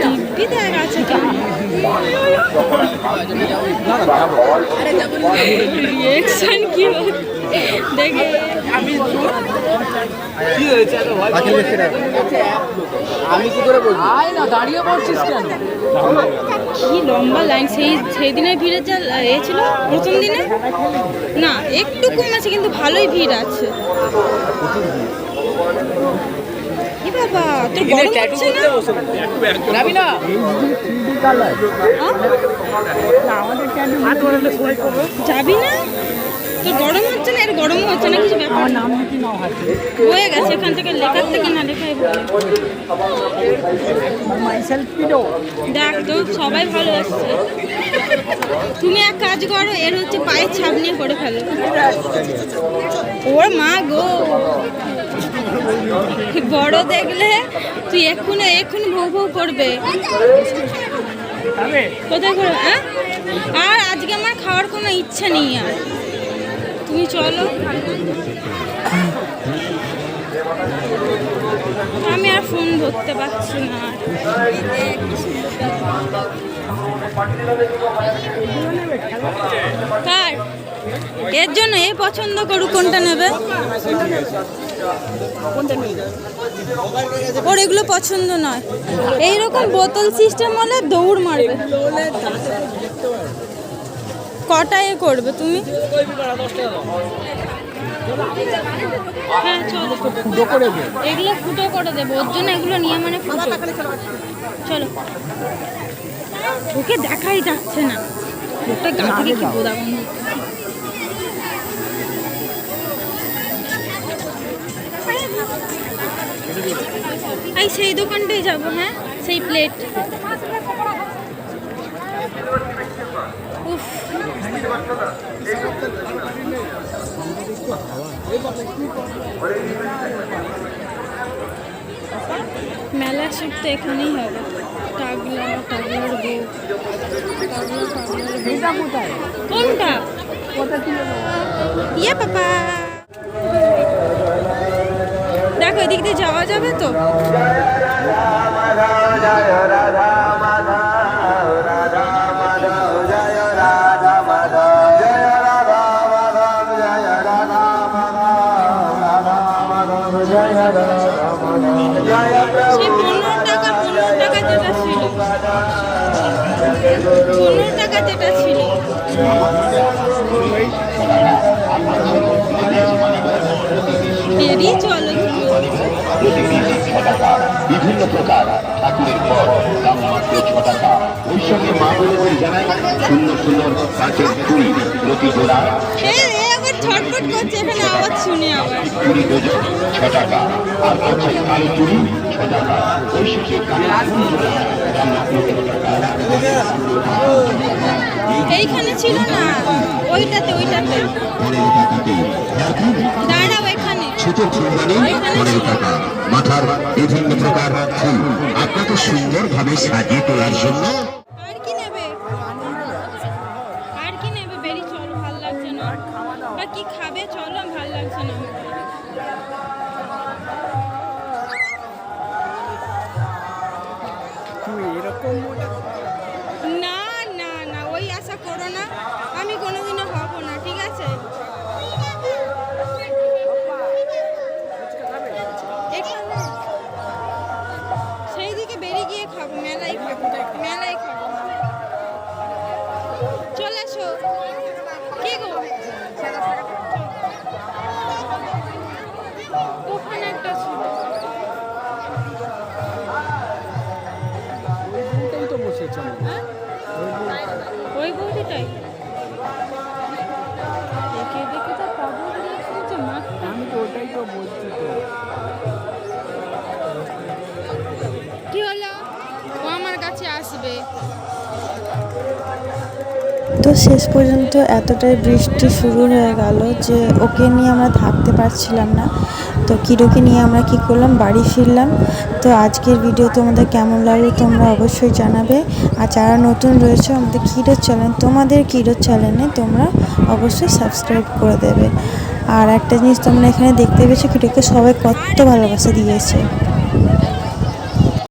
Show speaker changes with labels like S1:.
S1: দিব্যি দেখ আছে রিয়েকশন কি দেখে
S2: আমি কি করে বলবো? আয় না, দাঁড়িয়ে পড়ছিস কেন?
S1: কি লম্বা লাইন! সেই দিনের ভিড়ে যা এ ছিল প্রথম দিনে না, একটু কমেছে কিন্তু ভালোই ভিড় আছে। কি বাবা, তোর গরম হচ্ছে না?
S2: যাবি না?
S1: যাবি না? তোর গরম হচ্ছে না? এর গরম হচ্ছে না, কিছু ব্যাপার না, হয়ে গেছে। এখান থেকে লেখার থেকে না লেখাই দেখ তো, সবাই ভালো আসছে। তুমি এক কাজ করো, এর হচ্ছে পায়ের ছাপ নিয়ে করে ফেলো। ওর মা গো, বড় দেখলে তুই এক্ষুনি ভৌ ভৌ করবে। কোথায় করে? হ্যাঁ, আর আজকে আমার খাওয়ার কোনো ইচ্ছা নেই। আর তুমি চলো, আমি আর ফোন ধরতে পারছি না। কার এর জন্য এ পছন্দ করুক, কোনটা নেবে? ওর এগুলো পছন্দ নয়। এইরকম বোতল সিস্টেম হলে দৌড় মারবে। কটা এ করবে তুমি? হ্যাঁ চলো, এগুলো ফুটো করে দেবো। ওর জন্য এগুলো নিয়ে মানে ফুটো। চলো, ওকে দেখাই যাচ্ছে না, ওটা গা থেকে কি বোধা বন্ধ। এই সেই দোকানটাই যাবো। হ্যাঁ, সেই প্লেট। উফ, মেলা শুট তো এখানেই হবে। টাগলার বউ। কোনটা? ইয়ে পাপা, দেখো এদিক দিয়ে যাওয়া যাবে তো? সেই 15 টাকা যেটা ছিল, 15 টাকা যেটা ছিল। বেরিয়ে চলো।
S3: বিভিন্ন প্রকার ঠাকুরের পর দাম মাত্র 6 টাকা। ওই সঙ্গে মা বলে জানায় সুন্দর সুন্দর কাঁচের চুড়ি প্রতি জোড়া
S1: ছটফট করছে, এখানে আওয়াজ শুনে আবার।
S3: চুড়ি ডজন 6 টাকা, আর কাঁচের কালো চুড়ি 6 টাকা। ওই সঙ্গে
S1: এইখানে ছিল না, ওইটাতে দাঁড়াও। এখানে
S3: ছোট ফুলদানি 15 টাকা। মাথার বিভিন্ন প্রকার ফুল আপনাকে সুন্দরভাবে সাজিয়ে তোলার জন্য।
S1: আর কি নেবে? বেরি চলো, ভাল লাগছে না। বা কি খাবে? চলো, ভাল লাগছে না। না না না, ওই আশা করো না, আমি কোনোদিনও হব না, ঠিক আছে? সেই দিকে বেরিয়ে গিয়ে খাবো, মেলায় খাবো। চলে এসো। কি গো, ওখানে একটা ছিল। ওই বৌদিটাই দেখে তো পাবো। আমি তো ওটাই তো বলছি। কি হলো? ও আমার কাছে আসবে।
S4: তো শেষ পর্যন্ত এতটাই বৃষ্টি শুরু হয়ে গেল যে ওকে নিয়ে আমরা থাকতে পারছিলাম না। তো কিরোকে নিয়ে আমরা কি করলাম, বাড়ি ফিরলাম। তো আজকের ভিডিও তোমাদের কেমন লাগলো তোমরা অবশ্যই জানাবে। আর যারা নতুন রয়েছে আমাদের কিরোর চ্যানেল, তোমাদের কিরোর চ্যানেলে তোমরা অবশ্যই সাবস্ক্রাইব করে দেবে। আর একটা জিনিস তোমরা এখানে দেখতে পেয়েছো, কিরোকে সবাই কত ভালোবাসা দিয়েছে।